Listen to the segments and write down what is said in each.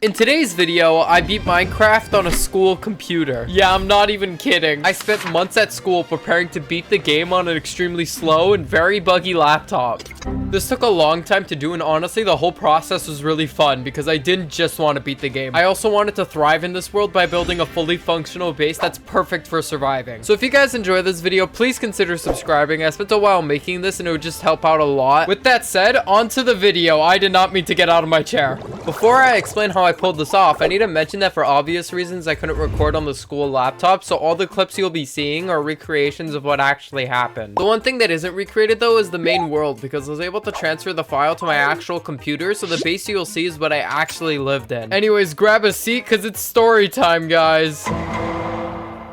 In today's video, I beat Minecraft on a school computer. Yeah, I'm not even kidding. I spent months at school preparing to beat the game on an extremely slow and very buggy laptop. This took a long time to do, and honestly, the whole process was really fun because I didn't just want to beat the game. I also wanted to thrive in this world by building a fully functional base that's perfect for surviving. So if you guys enjoy this video, please consider subscribing. I spent a while making this and it would just help out a lot. With that said, on to the video. I did not mean to get out of my chair. Before I explain how I pulled this off, I need to mention that for obvious reasons I couldn't record on the school laptop, so all the clips you'll be seeing are recreations of what actually happened. The one thing that isn't recreated though is the main world, because I was able to transfer the file to my actual computer, so the base you'll see is what I actually lived in. Anyways, grab a seat because it's story time, guys.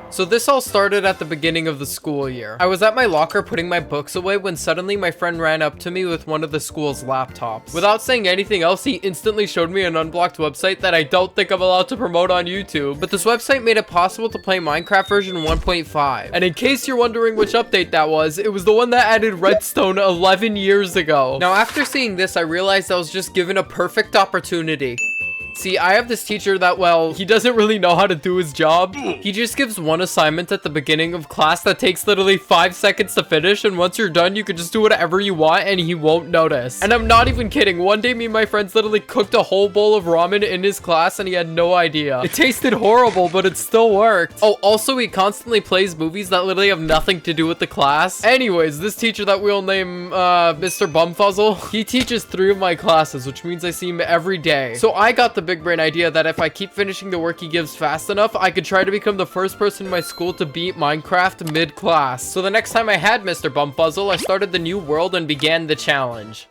So this all started at the beginning of the school year. I was at my locker putting my books away when suddenly my friend ran up to me with one of the school's laptops. Without saying anything else, he instantly showed me an unblocked website that I don't think I'm allowed to promote on YouTube. But this website made it possible to play Minecraft version 1.5. And in case you're wondering which update that was, it was the one that added redstone 11 years ago. Now after seeing this, I realized I was just given a perfect opportunity. See, I have this teacher that, well, he doesn't really know how to do his job. He just gives one assignment at the beginning of class that takes literally 5 seconds to finish, and once you're done, you can just do whatever you want and he won't notice. And I'm not even kidding. One day, me and my friends literally cooked a whole bowl of ramen in his class and he had no idea. It tasted horrible, but it still worked. Oh, also, he constantly plays movies that literally have nothing to do with the class. Anyways, this teacher that we'll name, Mr. Bumfuzzle, he teaches 3 of my classes, which means I see him every day. So I got the big brain idea that if I keep finishing the work he gives fast enough, I could try to become the first person in my school to beat Minecraft mid-class. So the next time I had Mr. Bumfuzzle, I started the new world and began the challenge.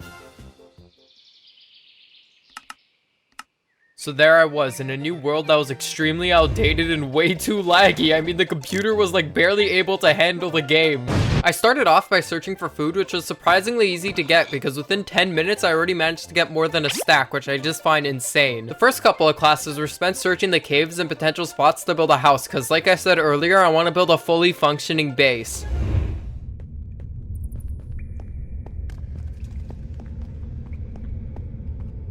So there I was in a new world that was extremely outdated and way too laggy. I mean, the computer was like barely able to handle the game. I started off by searching for food, which was surprisingly easy to get because within 10 minutes, I already managed to get more than a stack, which I just find insane. The first couple of classes were spent searching the caves and potential spots to build a house because, like I said earlier, I want to build a fully functioning base.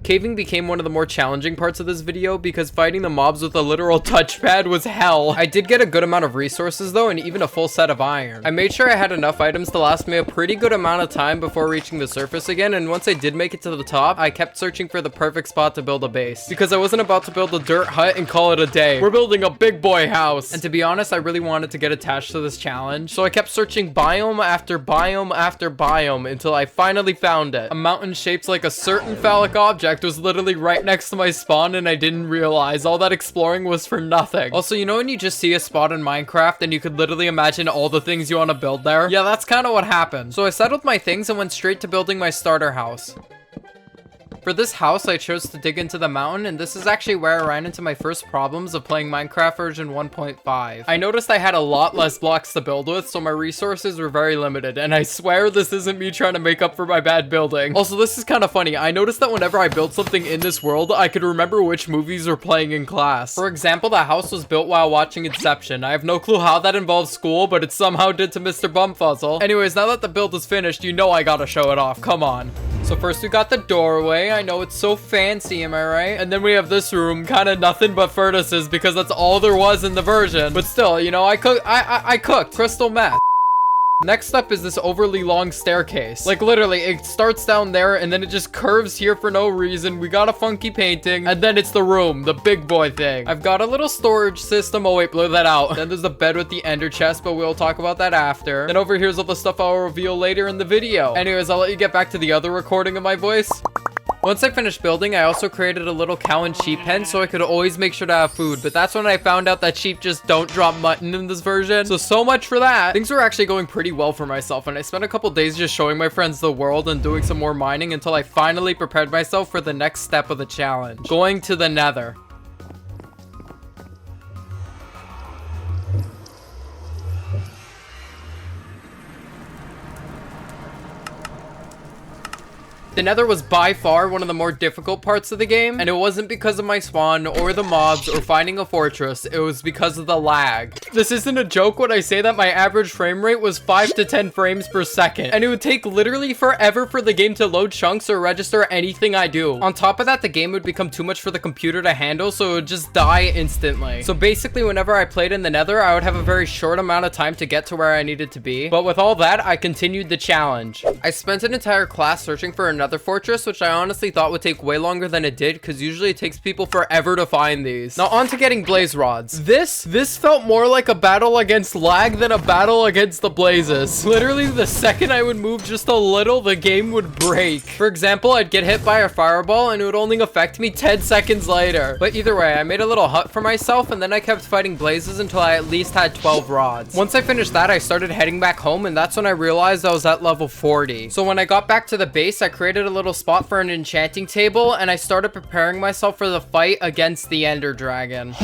Caving became one of the more challenging parts of this video because fighting the mobs with a literal touchpad was hell. I did get a good amount of resources though, and even a full set of iron. I made sure I had enough items to last me a pretty good amount of time before reaching the surface again, and once I did make it to the top, I kept searching for the perfect spot to build a base. Because I wasn't about to build a dirt hut and call it a day. We're building a big boy house. And to be honest, I really wanted to get attached to this challenge, so I kept searching biome after biome after biome until I finally found it. A mountain shaped like a certain phallic object was literally right next to my spawn, and I didn't realize all that exploring was for nothing. Also, you know when you just see a spot in Minecraft and you could literally imagine all the things you want to build there? Yeah, that's kind of what happened. So I settled my things and went straight to building my starter house. For this house, I chose to dig into the mountain, and this is actually where I ran into my first problems of playing Minecraft version 1.5. I noticed I had a lot less blocks to build with, so my resources were very limited, and I swear this isn't me trying to make up for my bad building. Also, this is kind of funny. I noticed that whenever I built something in this world, I could remember which movies were playing in class. For example, the house was built while watching Inception. I have no clue how that involves school, but it somehow did to Mr. Bumfuzzle. Anyways, now that the build is finished, you know I gotta show it off. Come on. So first we got the doorway. I know it's so fancy, am I right? And then we have this room, kind of nothing but furnaces because that's all there was in the version. But still, you know, I cooked crystal meth. Next up is this overly long staircase. Like literally, it starts down there and then it just curves here for no reason. We got a funky painting and then it's the room, the big boy thing. I've got a little storage system. Oh wait, blur that out. Then there's the bed with the ender chest, but we'll talk about that after. Then over here's all the stuff I'll reveal later in the video. Anyways, I'll let you get back to the other recording of my voice. Once I finished building, I also created a little cow and sheep pen so I could always make sure to have food. But that's when I found out that sheep just don't drop mutton in this version. So much for that. Things were actually going pretty well for myself, and I spent a couple days just showing my friends the world and doing some more mining until I finally prepared myself for the next step of the challenge, going to the Nether. The Nether was by far one of the more difficult parts of the game, and it wasn't because of my spawn or the mobs or finding a fortress, it was because of the lag. This isn't a joke when I say that my average frame rate was 5 to 10 frames per second, and it would take literally forever for the game to load chunks or register anything I do. On top of that, the game would become too much for the computer to handle, so it would just die instantly. So basically, whenever I played in the Nether, I would have a very short amount of time to get to where I needed to be. But with all that, I continued the challenge. I spent an entire class searching for another fortress, which I honestly thought would take way longer than it did, because usually it takes people forever to find these. Now on to getting blaze rods. This felt more like a battle against lag than a battle against the blazes. Literally, the second I would move just a little, the game would break. For example, I'd get hit by a fireball and it would only affect me 10 seconds later. But either way, I made a little hut for myself, and then I kept fighting blazes until I at least had 12 rods. Once I finished that, I started heading back home, and that's when I realized I was at level 40. So when I got back to the base, I created a little spot for an enchanting table, and I started preparing myself for the fight against the Ender Dragon.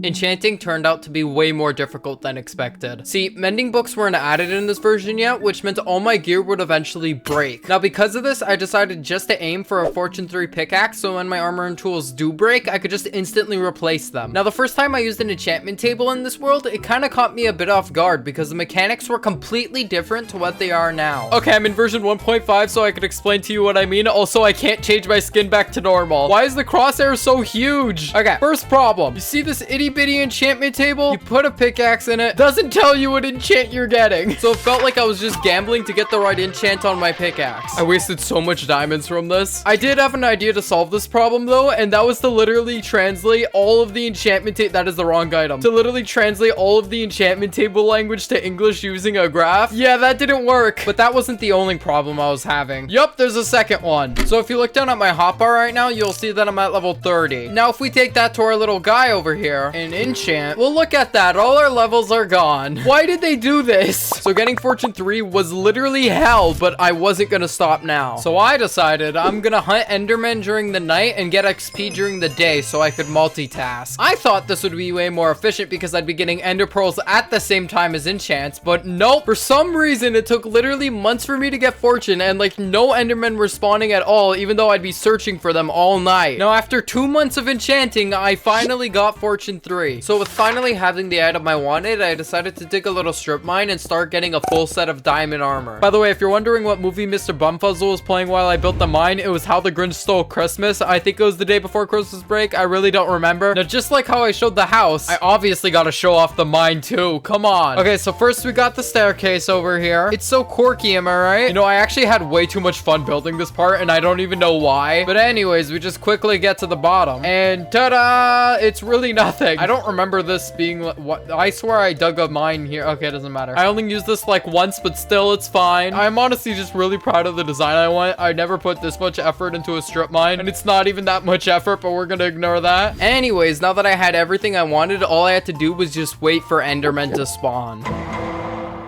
Enchanting turned out to be way more difficult than expected. See, mending books weren't added in this version yet, which meant all my gear would eventually break. Now, because of this, I decided just to aim for a Fortune 3 pickaxe, so when my armor and tools do break, I could just instantly replace them. Now, the first time I used an enchantment table in this world, it kind of caught me a bit off guard because the mechanics were completely different to what they are now. Okay, I'm in version 1.5, so I could explain to you what I mean. Also, I can't change my skin back to normal. Why is the crosshair so huge? Okay, first problem. You see this itty-bitty enchantment table? You put a pickaxe in it, doesn't tell you what enchant you're getting. So it felt like I was just gambling to get the right enchant on my pickaxe. I wasted so much diamonds from this. I did have an idea to solve this problem though, and that was to literally translate all of the enchantment table. That is the wrong item. To literally translate all of the enchantment table language to English using a graph. Yeah, that didn't work. But that wasn't the only problem I was having. Yup, there's a second one. So if you look down at my hotbar right now, you'll see that I'm at level 30. Now if we take that to our little guy over here and enchant, well, look at that, all our levels are gone. Why did they do this? So getting Fortune 3 was literally hell, but I wasn't gonna stop now. So I decided I'm gonna hunt endermen during the night and get XP during the day so I could multitask. I thought this would be way more efficient because I'd be getting ender pearls at the same time as enchants, but nope. For some reason, it took literally months for me to get Fortune, and like no endermen were spawning at all, even though I'd be searching for them all night. Now after 2 months of enchanting, I finally got Fortune 3. So with finally having the item I wanted, I decided to dig a little strip mine and start getting a full set of diamond armor. By the way, if you're wondering what movie Mr. Bumfuzzle was playing while I built the mine, it was How the Grinch Stole Christmas. I think it was the day before Christmas break. I really don't remember. Now, just like how I showed the house, I obviously got to show off the mine too. Come on. Okay, so first we got the staircase over here. It's so quirky, am I right? You know, I actually had way too much fun building this part, and I don't even know why. But anyways, we just quickly get to the bottom, and ta-da! It's really nothing. I don't remember this being what. I swear I dug a mine here. Okay, it doesn't matter. I only used this like once, but still it's fine. I'm honestly just really proud of the design I want. I never put this much effort into a strip mine, and it's not even that much effort, but we're gonna ignore that. Anyways, now that I had everything I wanted, all I had to do was just wait for endermen to spawn.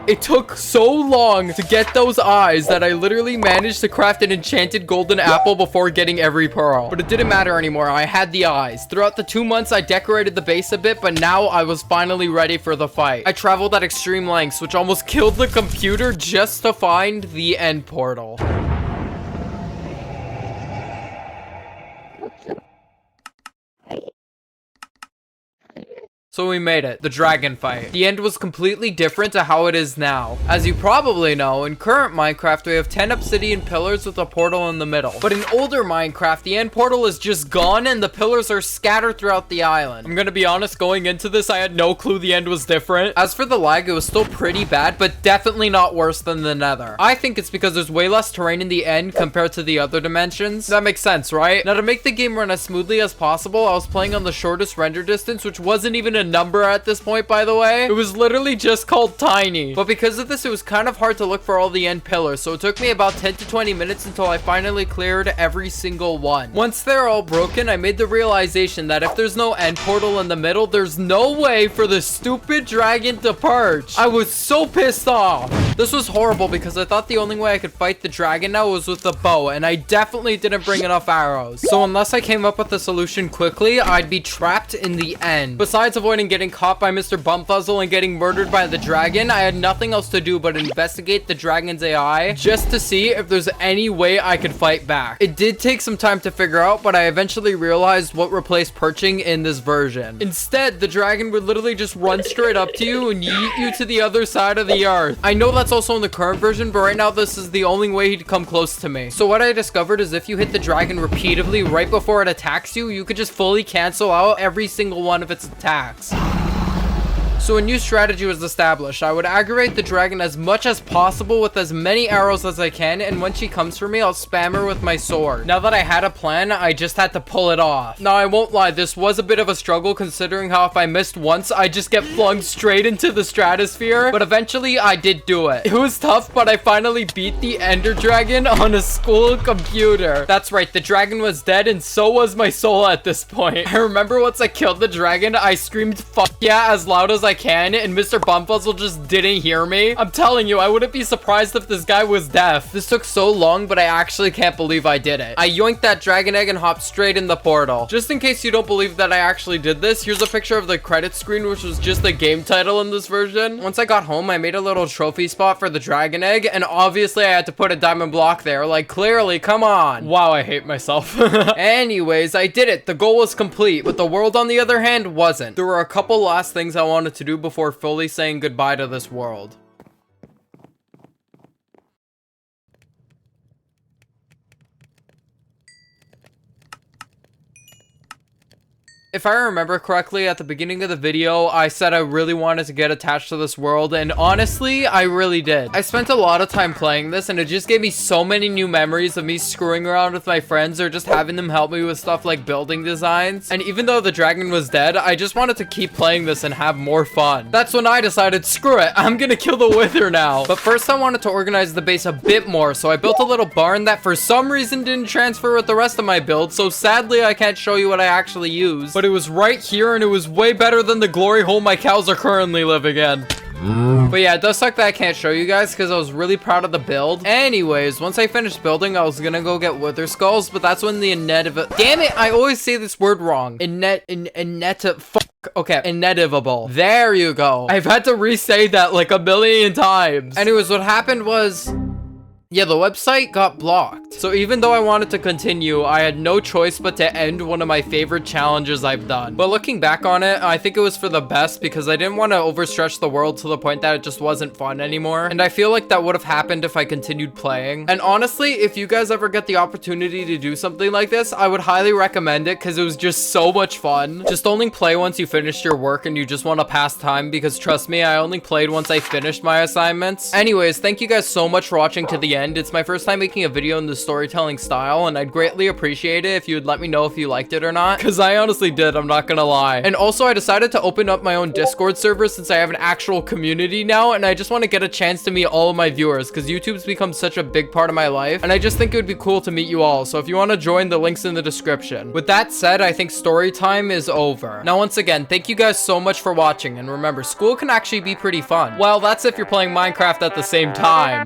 It took so long to get those eyes that I literally managed to craft an enchanted golden apple before getting every pearl. But it didn't matter anymore. I had the eyes. Throughout the 2 months, I decorated the base a bit, but now I was finally ready for the fight. I traveled at extreme lengths, which almost killed the computer just to find the end portal. So we made it, the dragon fight. The end was completely different to how it is now. As you probably know, in current Minecraft, we have 10 obsidian pillars with a portal in the middle. But in older Minecraft, the end portal is just gone and the pillars are scattered throughout the island. I'm gonna be honest, going into this, I had no clue the end was different. As for the lag, it was still pretty bad, but definitely not worse than the Nether. I think it's because there's way less terrain in the end compared to the other dimensions. That makes sense, right? Now, to make the game run as smoothly as possible, I was playing on the shortest render distance, which wasn't even a number at this point, by the way. It was literally just called tiny. But because of this, it was kind of hard to look for all the end pillars. So it took me about 10 to 20 minutes until I finally cleared every single one. Once they're all broken, I made the realization that if there's no end portal in the middle, there's no way for the stupid dragon to perch. I was so pissed off. This was horrible because I thought the only way I could fight the dragon now was with the bow, and I definitely didn't bring enough arrows. So unless I came up with a solution quickly, I'd be trapped in the end. Besides avoiding getting caught by Mr. Bumfuzzle and getting murdered by the dragon, I had nothing else to do but investigate the dragon's AI just to see if there's any way I could fight back. It did take some time to figure out, but I eventually realized what replaced perching in this version. Instead, the dragon would literally just run straight up to you and yeet you to the other side of the earth. I know that's also in the current version, but right now this is the only way he'd come close to me. So what I discovered is if you hit the dragon repeatedly right before it attacks you, you could just fully cancel out every single one of its attacks. So a new strategy was established. I would aggravate the dragon as much as possible with as many arrows as I can, and when she comes for me, I'll spam her with my sword. Now that I had a plan, I just had to pull it off. Now, I won't lie, this was a bit of a struggle considering how if I missed once, I just get flung straight into the stratosphere, but eventually I did do it. It was tough, but I finally beat the Ender Dragon on a school computer. That's right, the dragon was dead, and so was my soul at this point. I remember once I killed the dragon, I screamed "fuck yeah" as loud as I can, and Mr. Bumfuzzle just didn't hear me. I'm telling you, I wouldn't be surprised if this guy was deaf. This took so long, but I actually can't believe I did it. I yoinked that dragon egg and hopped straight in the portal. Just in case you don't believe that I actually did this, here's a picture of the credit screen, which was just the game title in this version. Once I got home, I made a little trophy spot for the dragon egg, and obviously I had to put a diamond block there. Like, clearly, come on. Wow, I hate myself. Anyways, I did it. The goal was complete, but the world, on the other hand, wasn't. There were a couple last things I wanted to do before fully saying goodbye to this world. If I remember correctly, at the beginning of the video, I said I really wanted to get attached to this world, and honestly, I really did. I spent a lot of time playing this, and it just gave me so many new memories of me screwing around with my friends or just having them help me with stuff like building designs. And even though the dragon was dead, I just wanted to keep playing this and have more fun. That's when I decided, screw it, I'm gonna kill the Wither now. But first, I wanted to organize the base a bit more, so I built a little barn that for some reason didn't transfer with the rest of my build, so sadly, I can't show you what I actually used. But it was right here, and it was way better than the glory hole my cows are currently living in. But yeah, it does suck that I can't show you guys because I was really proud of the build. Anyways, once I finished building, I was gonna go get wither skulls, but that's when the damn it, I always say this word wrong. Inevitably. There you go. I've had to re-say that like a million times. Anyways, what happened was, yeah, the website got blocked. So even though I wanted to continue, I had no choice but to end one of my favorite challenges I've done. But looking back on it, I think it was for the best because I didn't want to overstretch the world to the point that it just wasn't fun anymore. And I feel like that would have happened if I continued playing. And honestly, if you guys ever get the opportunity to do something like this, I would highly recommend it because it was just so much fun. Just only play once you finished your work and you just want to pass time, because trust me, I only played once I finished my assignments. Anyways, thank you guys so much for watching to the end. It's my first time making a video in the storytelling style, and I'd greatly appreciate it if you would let me know if you liked it or not, because I honestly did, I'm not gonna lie. And also, I decided to open up my own Discord server since I have an actual community now, and I just want to get a chance to meet all of my viewers because YouTube's become such a big part of my life, and I just think it would be cool to meet you all. So if you want to join, the link's in the description. With that said, I think story time is over. Now, once again, thank you guys so much for watching, and remember, school can actually be pretty fun. Well, that's if you're playing Minecraft at the same time.